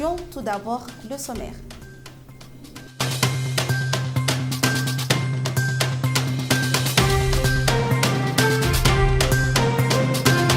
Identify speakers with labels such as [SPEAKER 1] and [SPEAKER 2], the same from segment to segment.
[SPEAKER 1] informations. Tout d'abord, le sommaire.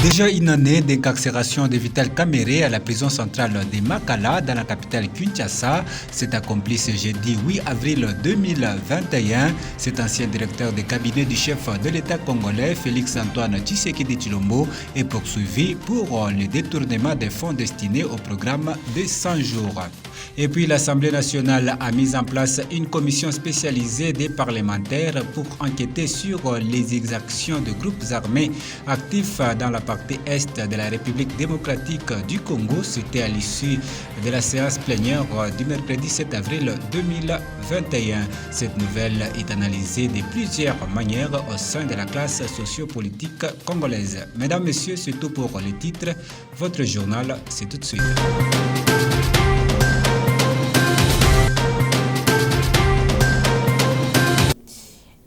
[SPEAKER 2] Déjà une année d'incarcération de Vital Kamerhe à la prison centrale de Makala dans la capitale Kinshasa s'est accomplie ce jeudi 8 avril 2021. Cet ancien directeur de cabinet du chef de l'État congolais, Félix-Antoine Tshisekedi Tshilombo, est poursuivi pour le détournement des fonds destinés au programme de 100 jours. Et puis l'Assemblée nationale a mis en place une commission spécialisée des parlementaires pour enquêter sur les exactions de groupes armés actifs dans la partie est de la République démocratique du Congo. C'était à l'issue de la séance plénière du mercredi 7 avril 2021. Cette nouvelle est analysée de plusieurs manières au sein de la classe sociopolitique congolaise. Mesdames, Messieurs, c'est tout pour les titres. Votre journal, c'est tout de suite.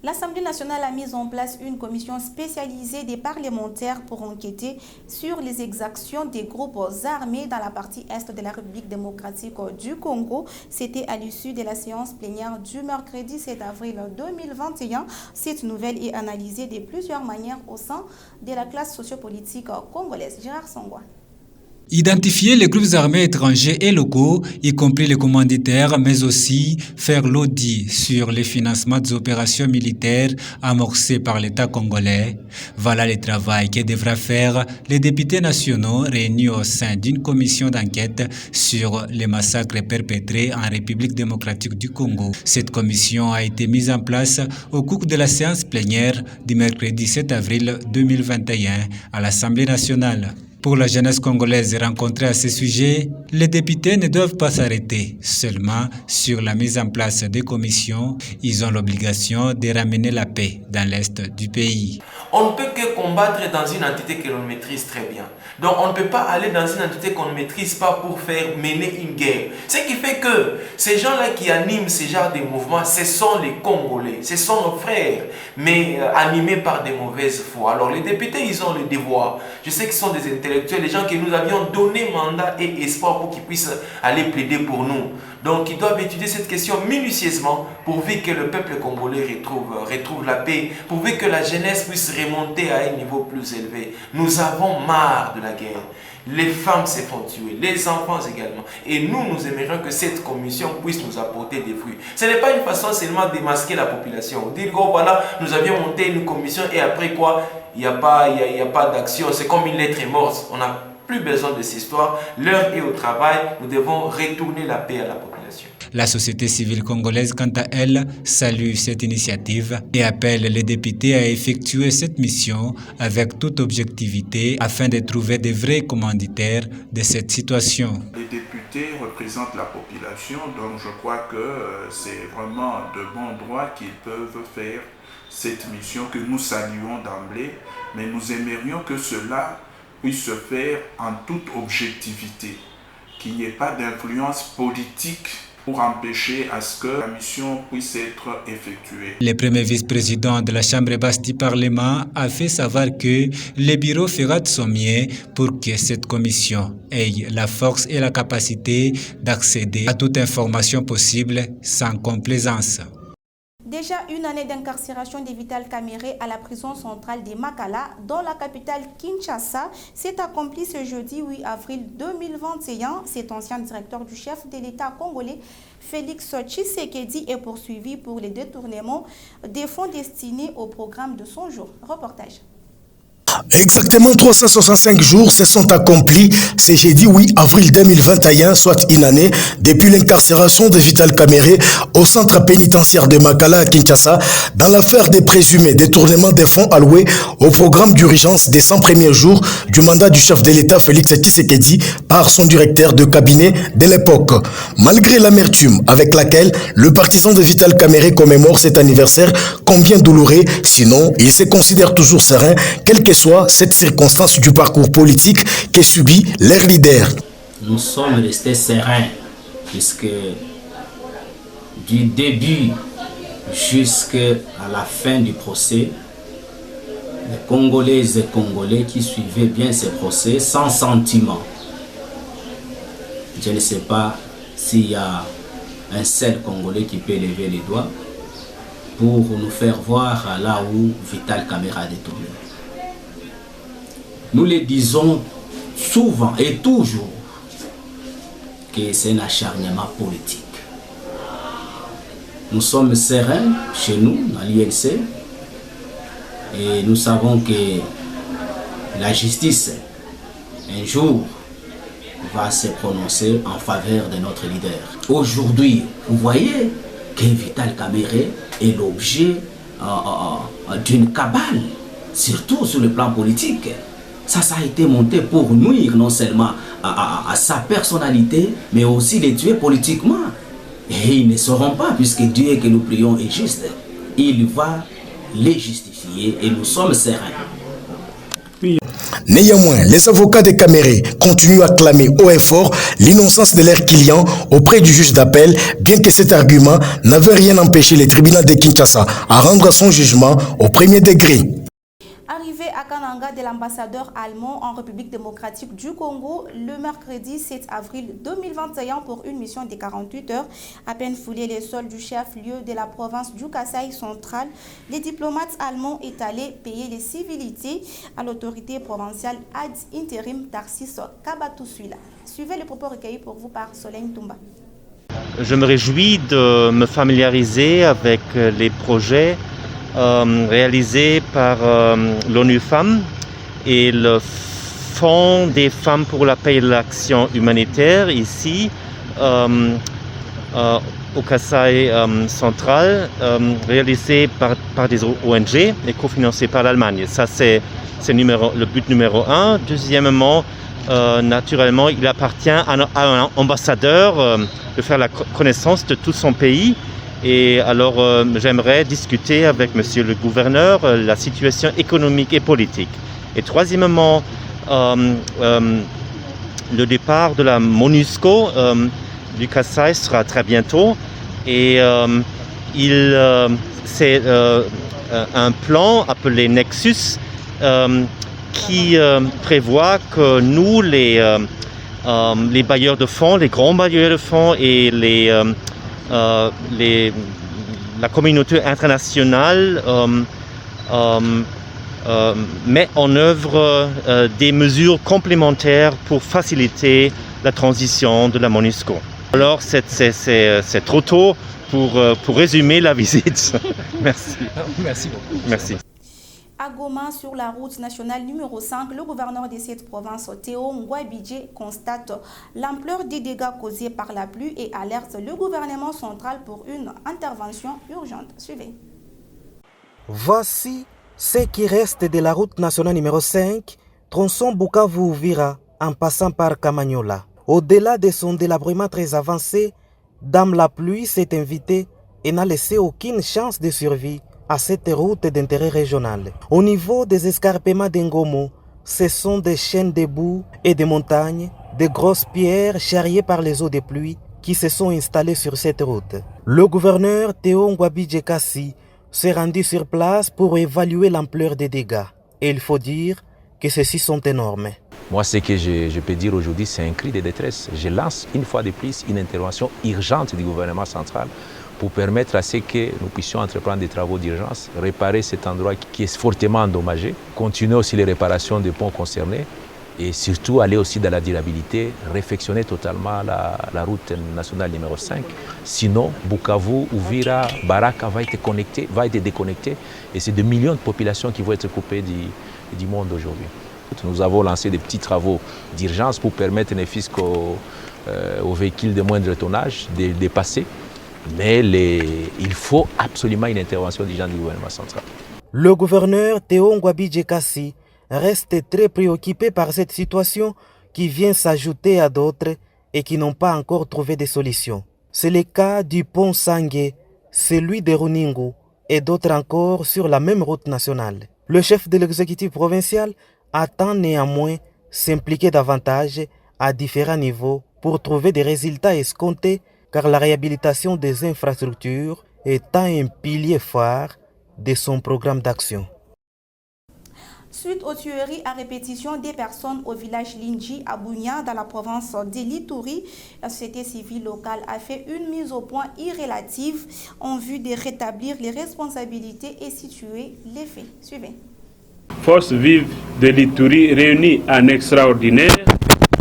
[SPEAKER 1] L'Assemblée nationale a mis en place une commission spécialisée des parlementaires pour enquêter sur les exactions des groupes armés dans la partie est de la République démocratique du Congo. C'était à l'issue de la séance plénière du mercredi 7 avril 2021. Cette nouvelle est analysée de plusieurs manières au sein de la classe sociopolitique congolaise. Gérard Sangwa.
[SPEAKER 2] Identifier les groupes armés étrangers et locaux, y compris les commanditaires, mais aussi faire l'audit sur les financements des opérations militaires amorcées par l'État congolais. Voilà le travail que devra faire les députés nationaux réunis au sein d'une commission d'enquête sur les massacres perpétrés en République démocratique du Congo. Cette commission a été mise en place au cours de la séance plénière du mercredi 7 avril 2021 à l'Assemblée nationale. Pour la jeunesse congolaise rencontrée à ce sujet, les députés ne doivent pas s'arrêter seulement sur la mise en place des commissions. Ils ont l'obligation de ramener la paix dans l'est du pays.
[SPEAKER 3] On ne peut que combattre dans une entité que l'on maîtrise très bien. Donc on ne peut pas aller dans une entité qu'on ne maîtrise pas pour faire mener une guerre. Ce qui fait que ces gens-là qui animent ce genre de mouvements, ce sont les Congolais, ce sont nos frères, mais animés par des mauvaises foi. Alors les députés, ils ont le devoir. Je sais qu'ils sont des intellectuels, les gens que nous avions donné mandat et espoir pour qu'ils puissent aller plaider pour nous. Donc ils doivent étudier cette question minutieusement pourvu que le peuple congolais retrouve la paix, pourvu que la jeunesse puisse remonter à un niveau plus élevé. Nous avons marre de la guerre. Les femmes se font tuer, les enfants également. Et nous aimerions que cette commission puisse nous apporter des fruits. Ce n'est pas une façon seulement de masquer la population. Dire que voilà, nous avions monté une commission et après quoi, il n'y a pas d'action. C'est comme une lettre morte. On n'a plus besoin de cette histoire. L'heure est au travail. Nous devons retourner la paix à la population.
[SPEAKER 2] La société civile congolaise, quant à elle, salue cette initiative et appelle les députés à effectuer cette mission avec toute objectivité afin de trouver de vrais commanditaires de cette situation.
[SPEAKER 4] Les députés représentent la population, donc je crois que c'est vraiment de bon droit qu'ils peuvent faire cette mission que nous saluons d'emblée, mais nous aimerions que cela puisse se faire en toute objectivité, qu'il n'y ait pas d'influence politique pour empêcher à ce que la mission puisse être effectuée.
[SPEAKER 2] Le premier vice-président de la Chambre basse du Parlement a fait savoir que le bureau fera de son mieux pour que cette commission ait la force et la capacité d'accéder à toute information possible sans complaisance.
[SPEAKER 1] Déjà une année d'incarcération de Vital Kamerhe à la prison centrale de Makala, dans la capitale Kinshasa, s'est accompli ce jeudi 8 avril 2021. Cet ancien directeur du chef de l'État congolais, Félix Tshisekedi, est poursuivi pour les détournements des fonds destinés au programme de 100 jours. Reportage.
[SPEAKER 5] Exactement 365 jours se sont accomplis ce jeudi 8 avril 2021, soit une année depuis l'incarcération de Vital Kamerhe au centre pénitentiaire de Makala à Kinshasa dans l'affaire des présumés détournements des fonds alloués au programme d'urgence des 100 premiers jours du mandat du chef de l'État Félix Tshisekedi par son directeur de cabinet de l'époque. Malgré l'amertume avec laquelle le partisan de Vital Kamerhe commémore cet anniversaire combien douloureux, sinon il se considère toujours serein, quel que soit cette circonstance du parcours politique qu'est subi leur leader.
[SPEAKER 6] Nous sommes restés sereins puisque du début jusqu'à la fin du procès, les Congolaises et Congolais qui suivaient bien ce procès sans sentiment. Je ne sais pas s'il y a un seul Congolais qui peut lever les doigts pour nous faire voir là où Vital Kamerhe a détourné. Nous le disons souvent et toujours que c'est un acharnement politique. Nous sommes sereins chez nous, dans l'UNC, et nous savons que la justice, un jour, va se prononcer en faveur de notre leader. Aujourd'hui, vous voyez que Vital Kamerhe est l'objet d'une cabale, surtout sur le plan politique. Ça a été monté pour nuire non seulement à sa personnalité, mais aussi les tuer politiquement. Et ils ne sauront pas, puisque Dieu que nous prions est juste. Il va les justifier et nous sommes sereins.
[SPEAKER 5] Néanmoins, les avocats de Kamerhe continuent à clamer haut et fort l'innocence de leurs clients auprès du juge d'appel, bien que cet argument n'avait rien empêché le tribunal de Kinshasa à rendre son jugement au premier degré.
[SPEAKER 1] Arrivé à Kananga de l'ambassadeur allemand en République démocratique du Congo le mercredi 7 avril 2021 pour une mission de 48 heures, à peine foulé les sols du chef-lieu de la province du Kasaï central, les diplomates allemands est allé payer les civilités à l'autorité provinciale ad intérim Tarsis Kabatoussuila. Suivez les propos recueillis pour vous par Solène Toumba.
[SPEAKER 7] Je me réjouis de me familiariser avec les projets réalisé par l'ONU Femmes et le Fonds des femmes pour la paix et l'action humanitaire ici au Kasaï central, réalisé par des ONG et cofinancé par l'Allemagne. Ça c'est le but numéro 1. Deuxièmement, naturellement, il appartient à un ambassadeur de faire la connaissance de tout son pays. Et alors, j'aimerais discuter avec monsieur le gouverneur la situation économique et politique. Et troisièmement, le départ de la MONUSCO du Kasaï sera très bientôt. Et c'est un plan appelé Nexus qui prévoit que nous, les bailleurs de fonds, les grands bailleurs de fonds et la communauté internationale met en œuvre des mesures complémentaires pour faciliter la transition de la MONUSCO. Alors c'est trop tôt pour résumer la visite. Merci.
[SPEAKER 2] Merci beaucoup.
[SPEAKER 7] Merci.
[SPEAKER 1] À Goma, sur la route nationale numéro 5, le gouverneur de cette province, Théo Ngouabidje, constate l'ampleur des dégâts causés par la pluie et alerte le gouvernement central pour une intervention urgente. Suivez.
[SPEAKER 8] Voici ce qui reste de la route nationale numéro 5, tronçon Bukavu-Uvira, en passant par Kamanyola. Au-delà de son délabrement très avancé, Dame la pluie s'est invitée et n'a laissé aucune chance de survie à cette route d'intérêt régional. Au niveau des escarpements d'Ngomo, ce sont des chaînes de boue et des montagnes, de grosses pierres charriées par les eaux de pluie qui se sont installées sur cette route. Le gouverneur Théo Ngouabidje Kassi s'est rendu sur place pour évaluer l'ampleur des dégâts. Et il faut dire que ceux-ci sont énormes.
[SPEAKER 9] Moi, ce que je peux dire aujourd'hui, c'est un cri de détresse. Je lance une fois de plus une intervention urgente du gouvernement central pour permettre à ce que nous puissions entreprendre des travaux d'urgence, réparer cet endroit qui est fortement endommagé, continuer aussi les réparations des ponts concernés et surtout aller aussi dans la durabilité, réfectionner totalement la route nationale numéro 5. Sinon, Bukavu, Uvira, Baraka va être déconnecté et c'est des millions de populations qui vont être coupées du monde aujourd'hui. Nous avons lancé des petits travaux d'urgence pour permettre ne fût-ce qu'aux véhicules de moindre tonnage de passer. Mais il faut absolument une intervention du gouvernement central.
[SPEAKER 8] Le gouverneur Théo Ngouabidje Kassi reste très préoccupé par cette situation qui vient s'ajouter à d'autres et qui n'ont pas encore trouvé de solution. C'est le cas du pont Sangué, celui de Runingu et d'autres encore sur la même route nationale. Le chef de l'exécutif provincial attend néanmoins s'impliquer davantage à différents niveaux pour trouver des résultats escomptés, car la réhabilitation des infrastructures est un pilier phare de son programme d'action.
[SPEAKER 1] Suite aux tueries à répétition des personnes au village Linji à Bounia dans la province d'Elitouri, la société civile locale a fait une mise au point irrélative en vue de rétablir les responsabilités et situer les faits. Suivez.
[SPEAKER 10] Force vive de l'Ituri réunie en extraordinaire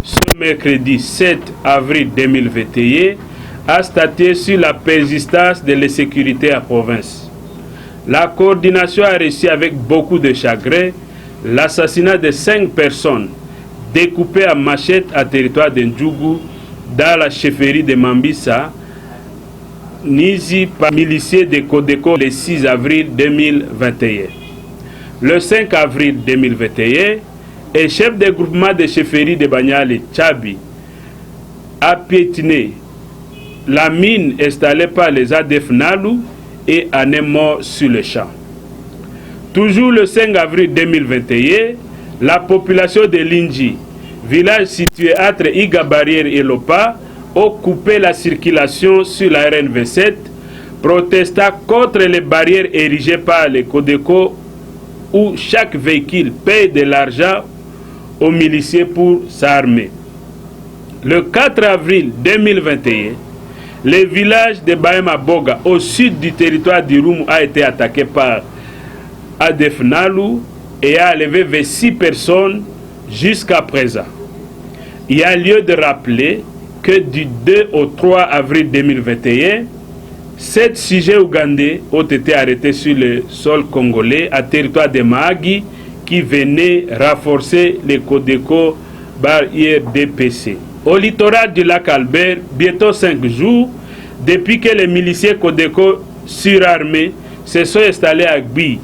[SPEAKER 10] ce mercredi 7 avril 2021 a statué sur la persistance de l'insécurité en province. La coordination a réussi avec beaucoup de chagrin l'assassinat de 5 personnes découpées à machette à territoire de Ndjougou dans la chefferie de Mambissa, Nizi par miliciers de Codeco le 6 avril 2021. Le 5 avril 2021, un chef de groupement de chefferie de Banyale, Tchabi, a piétiné la mine installée par les ADF Nalu et en est mort sur le champ. Toujours le 5 avril 2021, la population de Linji, village situé entre Iga Barrière et Lopa, a coupé la circulation sur la RN27, protestant contre les barrières érigées par les Codeco où chaque véhicule paye de l'argent aux miliciens pour s'armer. Le 4 avril 2021, le village de Baema-Boga, au sud du territoire d'Irumu, a été attaqué par ADF Nalu et a enlevé 26 personnes jusqu'à présent. Il y a lieu de rappeler que du 2 au 3 avril 2021, 7 sujets ougandais ont été arrêtés sur le sol congolais à territoire de Mahagi qui venaient renforcer les Codeco barrières DPC. Au littoral du lac Albert, bientôt 5 jours, depuis que les miliciens Codeco surarmés se sont installés à Gbi,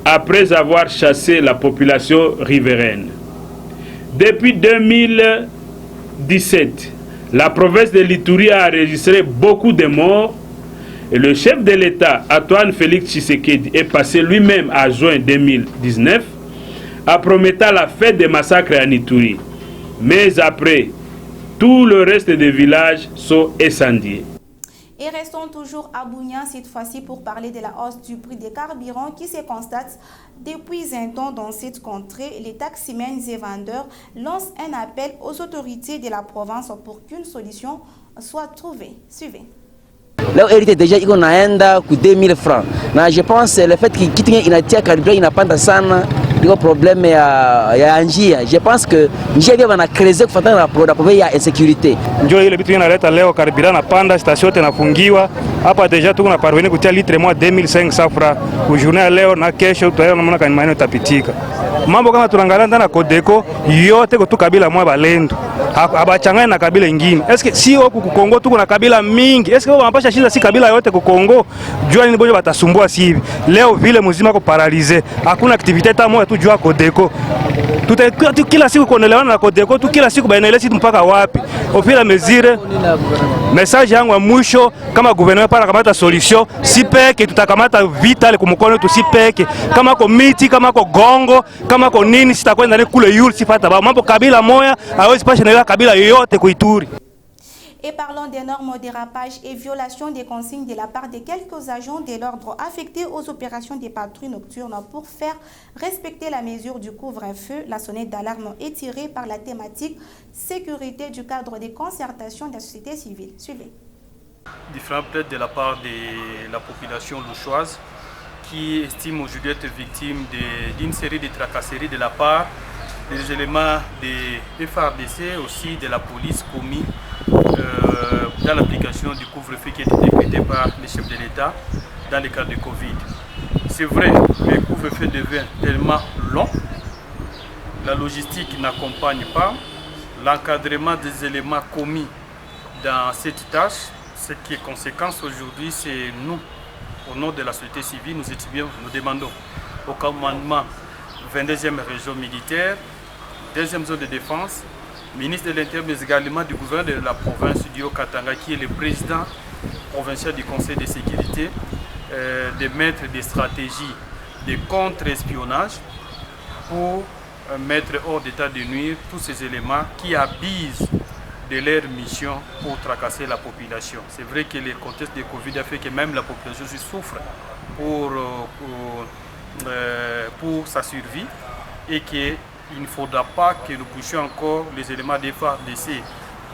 [SPEAKER 10] après avoir chassé la population riveraine. Depuis 2017, la province de l'Ituri a enregistré beaucoup de morts et le chef de l'État, Antoine Félix Tshisekedi, est passé lui-même à juin 2019 en promettant la fête des massacres en Ituri. Mais après, tout le reste des villages sont incendiés.
[SPEAKER 1] Et restons toujours à Bounia, cette fois-ci pour parler de la hausse du prix des carburants qui se constate depuis un temps dans cette contrée. Les taximens et vendeurs lancent un appel aux autorités de la province pour qu'une solution soit trouvée. Suivez.
[SPEAKER 11] Leo hérité déjà iko naenda ku 2000 francs. Na je pense le fait que kitu inatia carburant inapanda sana iko problème ya njia. Je pense que njia ndio wanacreuser kufuatana na problème ya insécurité.
[SPEAKER 12] Ndio ile vitu inaleta leo carburant napanda, station yote inafungiwa. Hapa deja tuko na parvenir kutia litre moja 2500 francs. Ku journée leo na kesho tutaona namna kama maneno tapitika. Mambo kama tunaangalia ndani na Codeco yote kutu kabila moja Balendo. Abachanganya na kabila nyingine. Eske si huko ku Kongo tuko na kabila mingi. Eske wao wanapasha shinda si kabila yote ku Kongo. Jua ni bojo batasumbua si hivi. Leo vile mzima ko paralize. Hakuna activité hata moja tu jua Codeco. Tuta kila siku kuonelewana na Codeco tu kila siku baina ile situ mpaka wapi. Ofila mezire. Message yangu ya mwisho kama gouvernement para kamata solution si peke tutakamata vita ile kumkono tu si peke. Kama ko miti kama ko gongo kama ko nini sitakwenda ni kule yule sipata ba mambo kabila moja hawezi pasha na kabila yoyote kuituri.
[SPEAKER 1] Et parlons d'énormes dérapages et violations des consignes de la part de quelques agents de l'ordre affectés aux opérations des patrouilles nocturnes pour faire respecter la mesure du couvre-feu. La sonnette d'alarme est tirée par la thématique sécurité du cadre de concertation de la société civile. Suivez.
[SPEAKER 13] Différentes plaintes de la part de la population louchoise qui estime aujourd'hui être victime d'une série de tracasseries de la part des éléments de FARDC, aussi de la police commis dans l'application du couvre-feu qui a été décrété par les chefs de l'État dans le cadre de Covid. C'est vrai, le couvre-feu devient tellement long, la logistique n'accompagne pas, l'encadrement des éléments commis dans cette tâche, ce qui est conséquence aujourd'hui, c'est nous, au nom de la société civile, nous demandons au commandement 22e région militaire, 2e zone de défense, ministre de l'Intérieur, mais également du gouverneur de la province du Haut-Katanga, qui est le président provincial du Conseil de sécurité, de mettre des stratégies de contre-espionnage pour mettre hors d'état de nuire tous ces éléments qui abusent de leur mission pour tracasser la population. C'est vrai que le contexte de Covid a fait que même la population souffre pour sa survie. et qu'il ne faudra pas que nous puissions encore les éléments des FARDC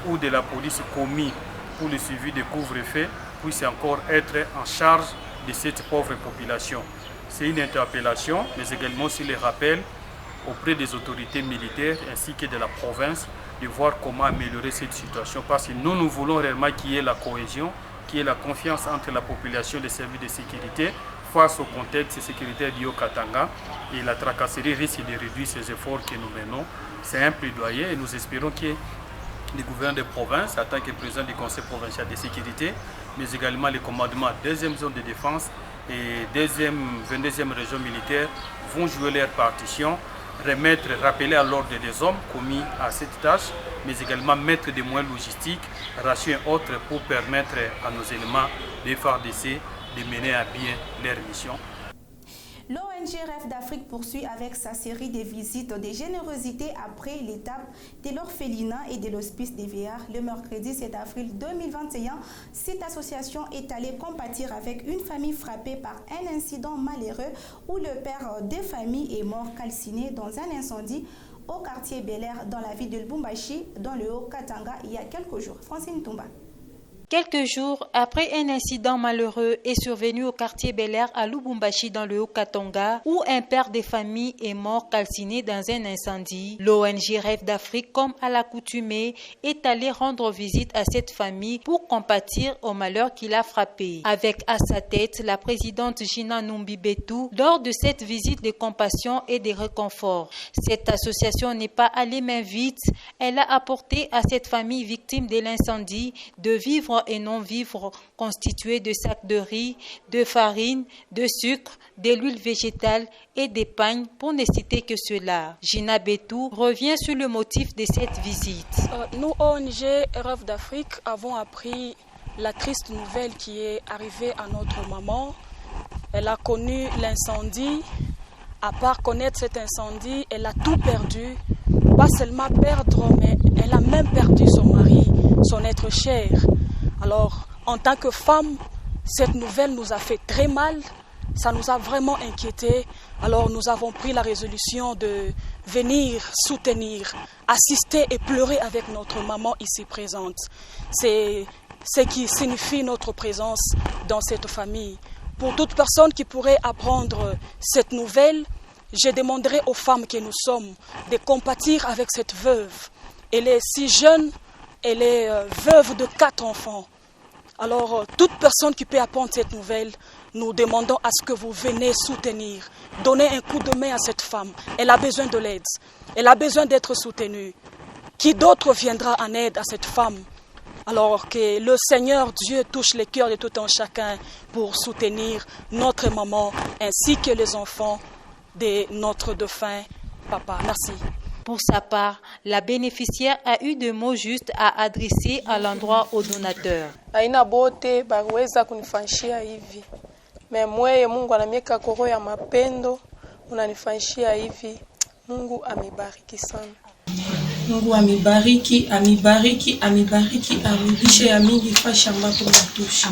[SPEAKER 13] ou de la police commis pour le suivi des couvre-feux puissent encore être en charge de cette pauvre population. C'est une interpellation, mais également aussi les rappels auprès des autorités militaires ainsi que de la province de voir comment améliorer cette situation parce que nous voulons réellement qu'il y ait la cohésion, qu'il y ait la confiance entre la population et les services de sécurité face au contexte sécuritaire du Haut-Katanga et la tracasserie risque de réduire ces efforts que nous menons. C'est un plaidoyer et nous espérons que les gouverneurs de province, en tant que président du Conseil provincial de sécurité, mais également les commandements 2e zone de défense et 22e région militaire vont jouer leur partition, rappeler à l'ordre des hommes commis à cette tâche, mais également mettre des moyens logistiques, rations et autres pour permettre à nos éléments des FARDC de mener à bien leur mission.
[SPEAKER 1] L'ONG Rêve d'Afrique poursuit avec sa série de visites de générosité après l'étape de l'orphelinat et de l'hospice des vieillards. Le mercredi 7 avril 2021, cette association est allée compatir avec une famille frappée par un incident malheureux où le père des familles est mort calciné dans un incendie au quartier Bel Air dans la ville de Lubumbashi, dans le Haut-Katanga, il y a quelques jours. Francine Toumba.
[SPEAKER 14] Quelques jours après un incident malheureux est survenu au quartier Bel Air à Lubumbashi dans le Haut-Katanga où un père de famille est mort calciné dans un incendie. L'ONG Rêve d'Afrique, comme à l'accoutumée, est allée rendre visite à cette famille pour compatir au malheur qui l'a frappé. Avec à sa tête la présidente Gina Numbi-Betu lors de cette visite de compassion et de réconfort. Cette association n'est pas allée main vide. Elle a apporté à cette famille victime de l'incendie de vivre et non-vivre constitués de sacs de riz, de farine, de sucre, de l'huile végétale et d'épargne pour ne citer que cela. Gina Betu revient sur le motif de cette visite.
[SPEAKER 15] Nous, ONG Rêve d'Afrique, avons appris la triste nouvelle qui est arrivée à notre maman. Elle a connu l'incendie. À part connaître cet incendie, elle a tout perdu. Pas seulement perdre, mais elle a même perdu son mari, son être cher. Alors, en tant que femme, cette nouvelle nous a fait très mal, ça nous a vraiment inquiétés. Alors, nous avons pris la résolution de venir soutenir, assister et pleurer avec notre maman ici présente. C'est ce qui signifie notre présence dans cette famille. Pour toute personne qui pourrait apprendre cette nouvelle, je demanderai aux femmes que nous sommes de compatir avec cette veuve. Elle est si jeune. Elle est veuve de 4 enfants. Alors, toute personne qui peut apprendre cette nouvelle, nous demandons à ce que vous venez soutenir, donner un coup de main à cette femme. Elle a besoin de l'aide. Elle a besoin d'être soutenue. Qui d'autre viendra en aide à cette femme? Alors que le Seigneur Dieu touche les cœurs de tout un chacun pour soutenir notre maman ainsi que les enfants de notre défunt papa. Merci.
[SPEAKER 14] Pour sa part, la bénéficiaire a eu des mots justes à adresser à l'endroit au donateur.
[SPEAKER 16] Haina bote baweza kunifanyishia hivi. Mweye Mungu anamieka koro ya mapendo, unanifanyishia hivi. Mungu amibariki sana.
[SPEAKER 17] Mungu amibariki, amibariki, amibariki, amrudishe ya mingi fasha ambapo natosha.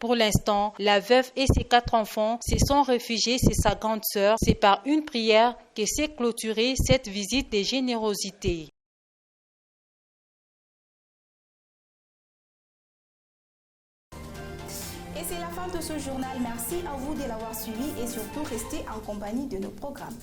[SPEAKER 14] Pour l'instant, la veuve et ses 4 enfants se sont réfugiés chez sa grande sœur. C'est par une prière que s'est clôturée cette visite de générosité.
[SPEAKER 1] Et c'est la fin de ce journal. Merci à vous de l'avoir suivi et surtout restez en compagnie de nos programmes.